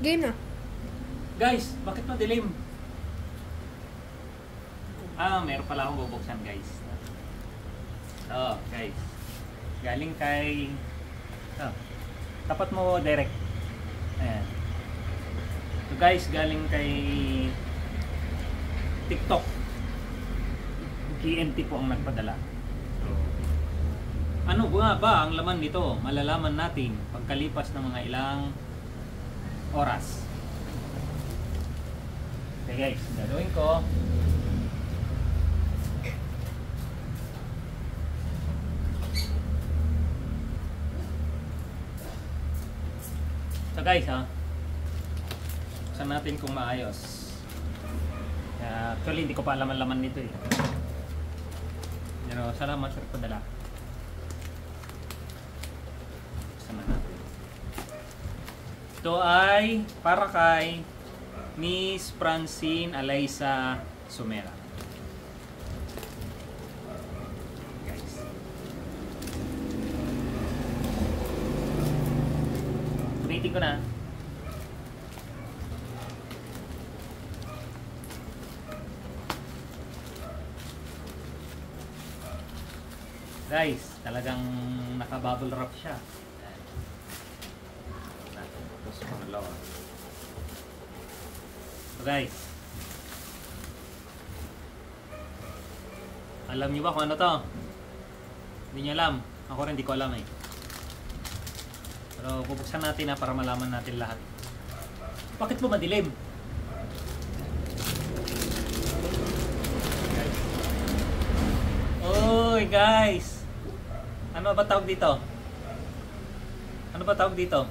Game na. Guys, bakit madilim? Meron pala akong bubuksan guys. Guys. Galing kay... tapat mo direct. Ayan. So guys, galing kay TikTok. GNT po ang nagpadala. So, ano ba ang laman nito? Malalaman natin pagkalipas ng mga ilang oras. Okay guys, gagawin ko. So guys buksan natin kung maayos. Actually hindi ko pa alam ang laman nito eh. Pero salamat sa pagpadala. Buksan na natin. Ito ay para kay Miss Francine Alaysa Sumera. Guys. Ulitin ko na. Guys, talagang naka-bubble wrap siya. Tapos pangalawa. So guys, alam niyo ba kung ano to? Hindi niyo alam. Ako rin hindi ko alam eh. Pero bubuksan natin para malaman natin lahat. Bakit po madilim? Oy guys! Ano ba tawag dito? Ano ba tawag dito?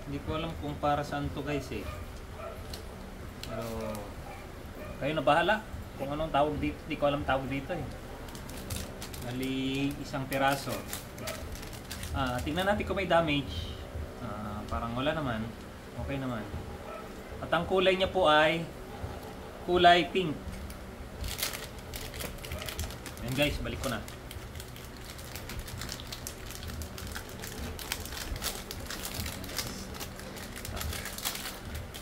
Hindi ko alam kung para saan to guys eh. Pero kayo na bahala kung anong tawag dito. Hindi ko alam tawag dito eh. Bali isang piraso. Tingnan natin kung may damage. Parang wala naman. Okay naman. At ang kulay niya po ay kulay pink. Ayan guys, balik ko na.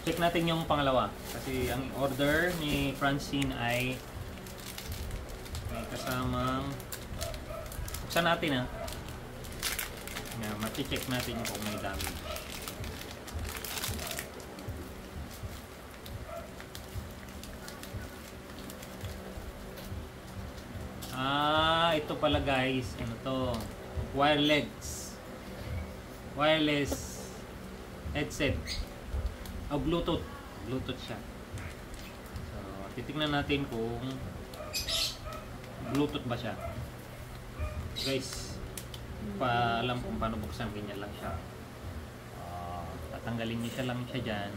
Check natin yung pangalawa. Kasi ang order ni Francine ay may kasamang... Buksan natin mati-check natin kung may damage. Ito pala guys, ano to? Wireless headset. Bluetooth siya. So, titingnan natin kung Bluetooth ba siya. Guys, alam kung paano buksan, ganyan lang siya. Tatanggalin niyo siya lang siya dyan.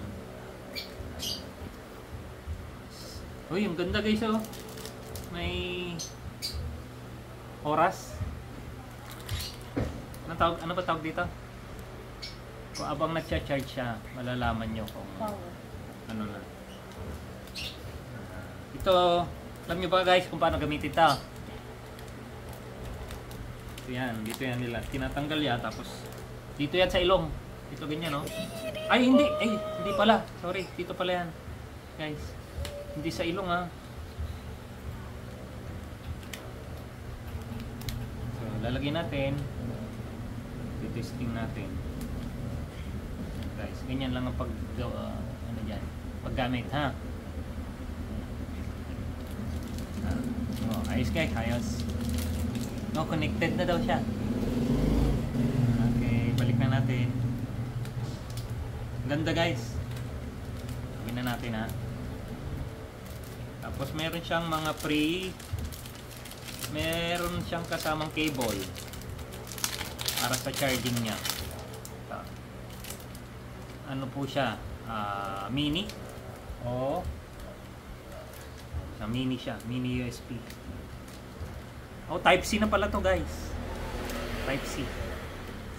Uy, ang ganda guys oh. May oras. Ano ba tawag dito? Kung abang nag-charge siya, malalaman nyo kung ano na. Ito, alam nyo ba guys kung paano gamitin ito? Ito yan, dito yan nila. Tinatanggal yan, tapos dito yan sa ilong. Dito ganyan, no? Ay, hindi! Hindi pala. Sorry, dito pala yan. Guys, hindi sa ilong, ha? So, lalagyan natin. Testing natin. Guys, ganyan lang ang paggamit, ha? Ayos guys, ayos. No, connected na daw siya. Okay, balik na natin. Ganda guys. Gawin na natin, ha? Tapos meron siyang mga meron siyang kasamang cable para sa charging niya. Ano po siya? Mini o mini siya, mini USB. Type C na pala to guys. Type C.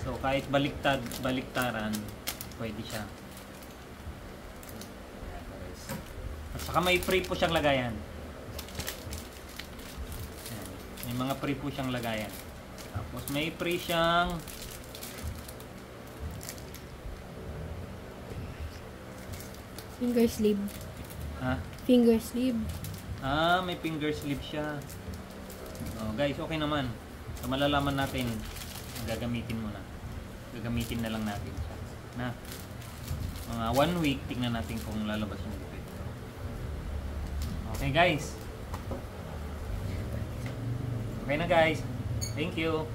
So kahit baliktaran pwede siya. At saka may free po siyang lagayan. May mga free po siyang lagayan. Tapos may free siyang Finger sleeve. Ha? Finger sleeve. Ah, may finger sleeve siya. Oh, guys, okay naman. So, malalaman natin. Gagamitin mo na. Gagamitin na lang natin siya. Na. Mga 1 week, tingnan natin kung lalabas yung gupit. Okay, guys. Okay na, guys. Thank you.